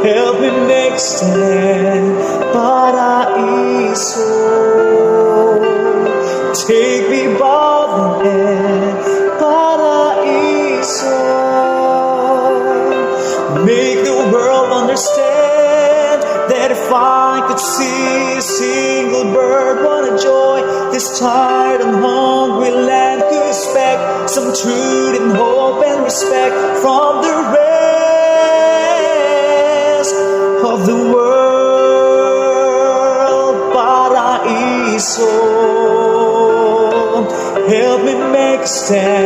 Help me make stand, Paraiso. Take me by the hand, Paraiso. Make the world understand that if I could see a single bird, what a joy this tired and hungry land could expect. Some truth and hope and respect from the rest of the world. Paraiso, help me make a stand.